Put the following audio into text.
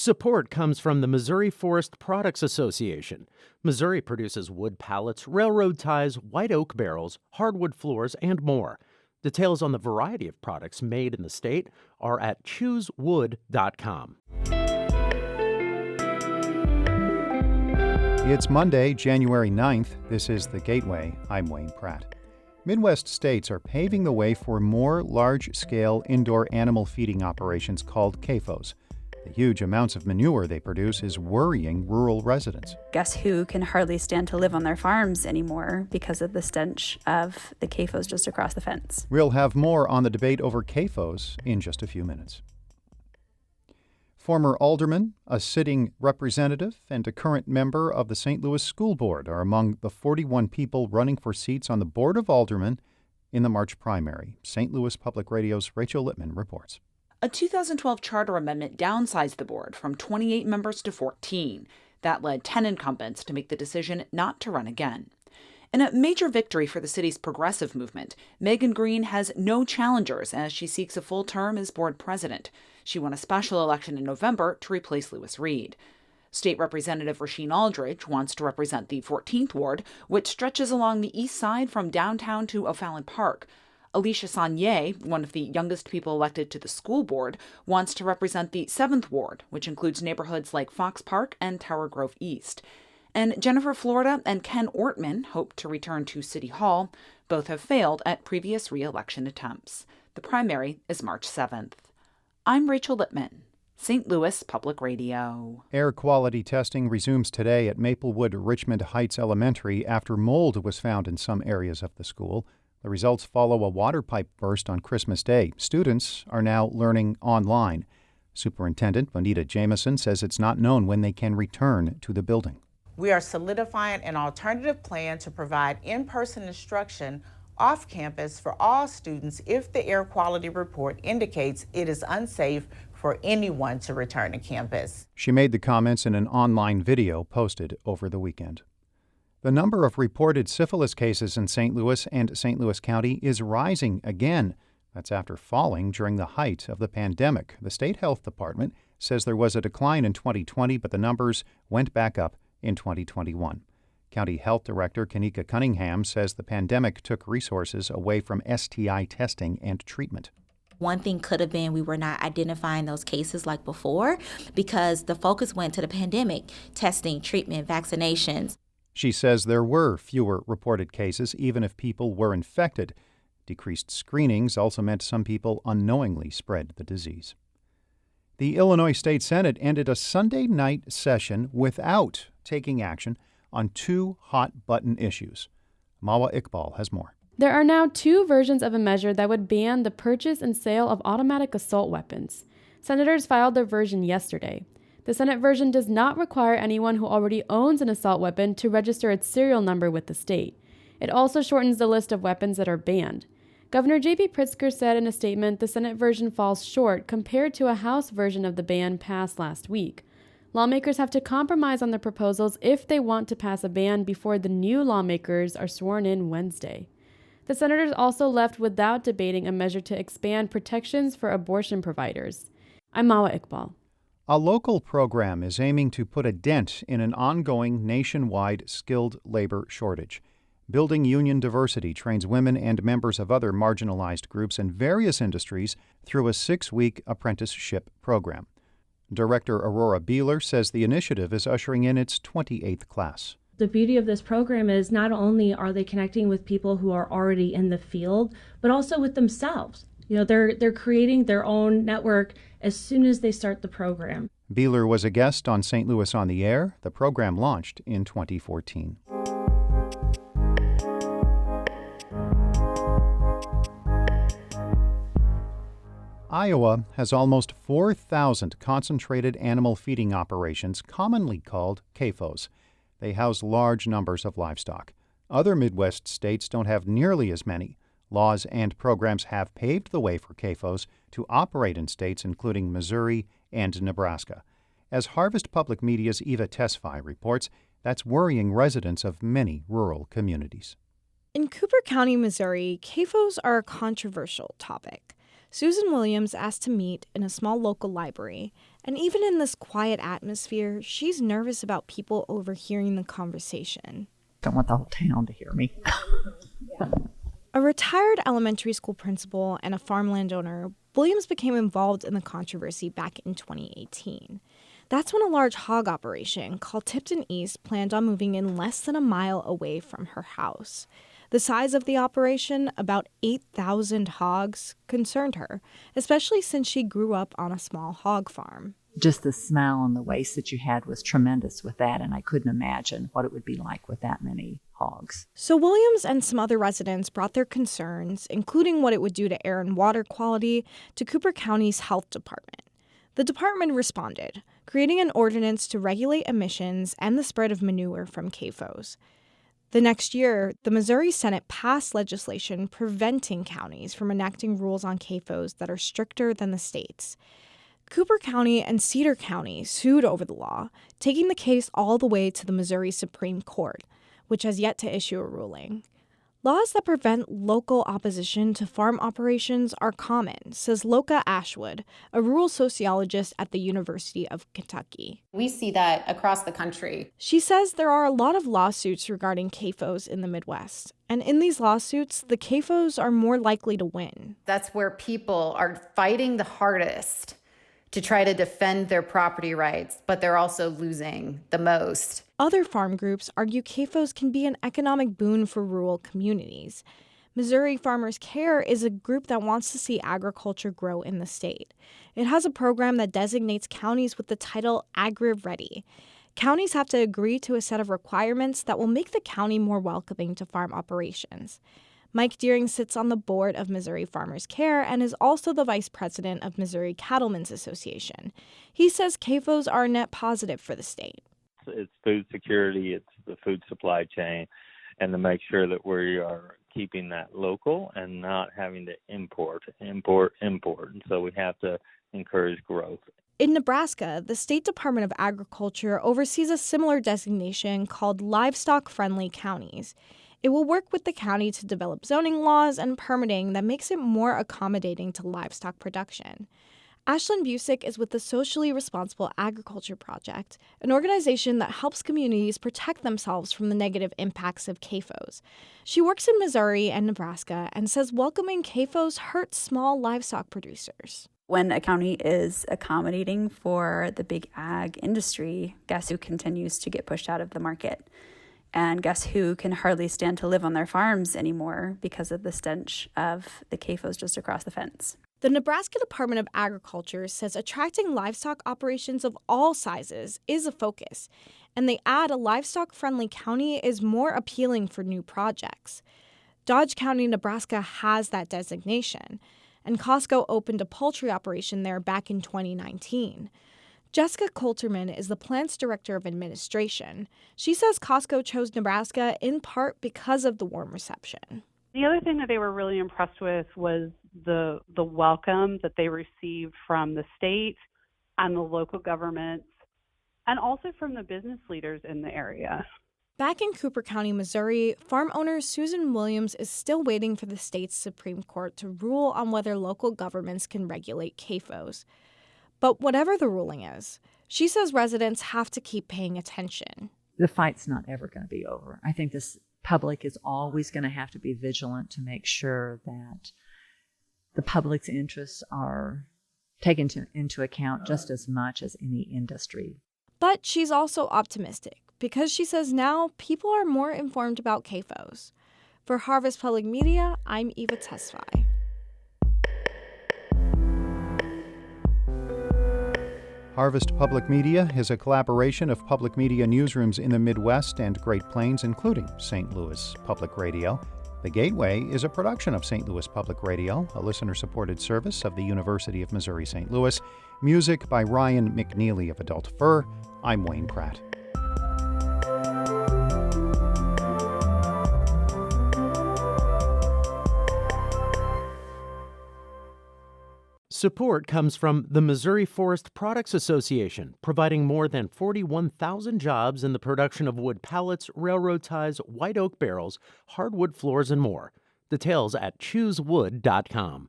Support comes from the Missouri Forest Products Association. Missouri produces wood pallets, railroad ties, white oak barrels, hardwood floors, and more. Details on the variety of products made in the state are at choosewood.com. It's Monday, January 9th. This is The Gateway. I'm Wayne Pratt. Midwest states are paving the way for more large-scale indoor animal feeding operations called CAFOs. The huge amounts of manure they produce is worrying rural residents. Guess who can hardly stand to live on their farms anymore because of the stench of the CAFOs just across the fence. We'll have more on the debate over CAFOs in just a few minutes. Former alderman, a sitting representative, and a current member of the St. Louis School Board are among the 41 people running for seats on the Board of Aldermen in the March primary. St. Louis Public Radio's Rachel Littman reports. A 2012 charter amendment downsized the board from 28 members to 14. That led 10 incumbents to make the decision not to run again. In a major victory for the city's progressive movement, Megan Green has no challengers as she seeks a full term as board president. She won a special election in November to replace Lewis Reed. State Representative Rasheen Aldridge wants to represent the 14th Ward, which stretches along the east side from downtown to O'Fallon Park. Alicia Saunier, one of the youngest people elected to the school board, wants to represent the 7th Ward, which includes neighborhoods like Fox Park and Tower Grove East. And Jennifer Florida and Ken Ortman hope to return to City Hall. Both have failed at previous re-election attempts. The primary is March 7th. I'm Rachel Littman, St. Louis Public Radio. Air quality testing resumes today at Maplewood Richmond Heights Elementary after mold was found in some areas of the school. The results follow a water pipe burst on Christmas Day. Students are now learning online. Superintendent Bonita Jameson says it's not known when they can return to the building. We are solidifying an alternative plan to provide in-person instruction off campus for all students if the air quality report indicates it is unsafe for anyone to return to campus. She made the comments in an online video posted over the weekend. The number of reported syphilis cases in St. Louis and St. Louis County is rising again. That's after falling during the height of the pandemic. The state health department says there was a decline in 2020, but the numbers went back up in 2021. County Health Director Kanika Cunningham says the pandemic took resources away from STI testing and treatment. One thing could have been we were not identifying those cases like before because the focus went to the pandemic, testing, treatment, vaccinations. She says there were fewer reported cases even if people were infected. Decreased screenings also meant some people unknowingly spread the disease. The Illinois State Senate ended a Sunday night session without taking action on two hot-button issues. Mawa Iqbal has more. There are now two versions of a measure that would ban the purchase and sale of automatic assault weapons. Senators filed their version yesterday. The Senate version does not require anyone who already owns an assault weapon to register its serial number with the state. It also shortens the list of weapons that are banned. Governor J.B. Pritzker said in a statement the Senate version falls short compared to a House version of the ban passed last week. Lawmakers have to compromise on the proposals if they want to pass a ban before the new lawmakers are sworn in Wednesday. The senators also left without debating a measure to expand protections for abortion providers. I'm Mawa Iqbal. A local program is aiming to put a dent in an ongoing nationwide skilled labor shortage. Building Union Diversity trains women and members of other marginalized groups in various industries through a 6-week apprenticeship program. Director Aurora Beeler says the initiative is ushering in its 28th class. The beauty of this program is not only are they connecting with people who are already in the field, but also with themselves. They're creating their own network as soon as they start the program. Beeler was a guest on St. Louis on the Air. The program launched in 2014. Iowa has almost 4,000 concentrated animal feeding operations, commonly called CAFOs. They house large numbers of livestock. Other Midwest states don't have nearly as many. Laws and programs have paved the way for CAFOs to operate in states including Missouri and Nebraska. As Harvest Public Media's Eva Tesfaye reports, that's worrying residents of many rural communities. In Cooper County, Missouri, CAFOs are a controversial topic. Susan Williams asked to meet in a small local library, And even in this quiet atmosphere, she's nervous about people overhearing the conversation. Don't want the whole town to hear me. A retired elementary school principal and a farmland owner, Williams became involved in the controversy back in 2018. That's when a large hog operation called Tipton East planned on moving in less than a mile away from her house. The size of the operation, about 8,000 hogs, concerned her, especially since she grew up on a small hog farm. Just the smell and the waste that you had was tremendous with that, and I couldn't imagine what it would be like with that many hogs. So Williams and some other residents brought their concerns, including what it would do to air and water quality, to Cooper County's health department. The department responded, creating an ordinance to regulate emissions and the spread of manure from CAFOs. The next year, the Missouri Senate passed legislation preventing counties from enacting rules on CAFOs that are stricter than the state's. Cooper County and Cedar County sued over the law, taking the case all the way to the Missouri Supreme Court, which has yet to issue a ruling. Laws that prevent local opposition to farm operations are common, says Loka Ashwood, a rural sociologist at the University of Kentucky. We see that across the country. She says there are a lot of lawsuits regarding CAFOs in the Midwest, and in these lawsuits, the CAFOs are more likely to win. That's where people are fighting the hardest to try to defend their property rights, but they're also losing the most. Other farm groups argue CAFOs can be an economic boon for rural communities. Missouri Farmers Care is a group that wants to see agriculture grow in the state. It has a program that designates counties with the title Agri-Ready. Counties have to agree to a set of requirements that will make the county more welcoming to farm operations. Mike Deering sits on the board of Missouri Farmers Care and is also the vice president of Missouri Cattlemen's Association. He says CAFOs are a net positive for the state. It's food security, it's the food supply chain, and to make sure that we are keeping that local and not having to import. And so we have to encourage growth. In Nebraska, the State Department of Agriculture oversees a similar designation called livestock-friendly counties. It will work with the county to develop zoning laws and permitting that makes it more accommodating to livestock production. Ashlyn Busick is with the Socially Responsible Agriculture Project, an organization that helps communities protect themselves from the negative impacts of CAFOs. She works in Missouri and Nebraska and says welcoming CAFOs hurts small livestock producers. When a county is accommodating for the big ag industry, guess who continues to get pushed out of the market? And guess who can hardly stand to live on their farms anymore because of the stench of the CAFOs just across the fence? The Nebraska Department of Agriculture says attracting livestock operations of all sizes is a focus, and they add a livestock-friendly county is more appealing for new projects. Dodge County, Nebraska has that designation, and Costco opened a poultry operation there back in 2019. Jessica Coulterman is the plant's director of administration. She says Costco chose Nebraska in part because of the warm reception. The other thing that they were really impressed with was the welcome that they received from the state and the local governments, and also from the business leaders in the area. Back in Cooper County, Missouri, farm owner Susan Williams is still waiting for the state's Supreme Court to rule on whether local governments can regulate CAFOs. But whatever the ruling is, she says residents have to keep paying attention. The fight's not ever going to be over. I think this public is always going to have to be vigilant to make sure that the public's interests are taken into account just as much as any industry. But she's also optimistic because she says now people are more informed about CAFOs. For Harvest Public Media, I'm Eva Tesfaye. Harvest Public Media is a collaboration of public media newsrooms in the Midwest and Great Plains, including St. Louis Public Radio. The Gateway is a production of St. Louis Public Radio, a listener-supported service of the University of Missouri St. Louis. Music by Ryan McNeely of Adult Fur. I'm Wayne Pratt. Support comes from the Missouri Forest Products Association, providing more than 41,000 jobs in the production of wood pallets, railroad ties, white oak barrels, hardwood floors, and more. Details at choosewood.com.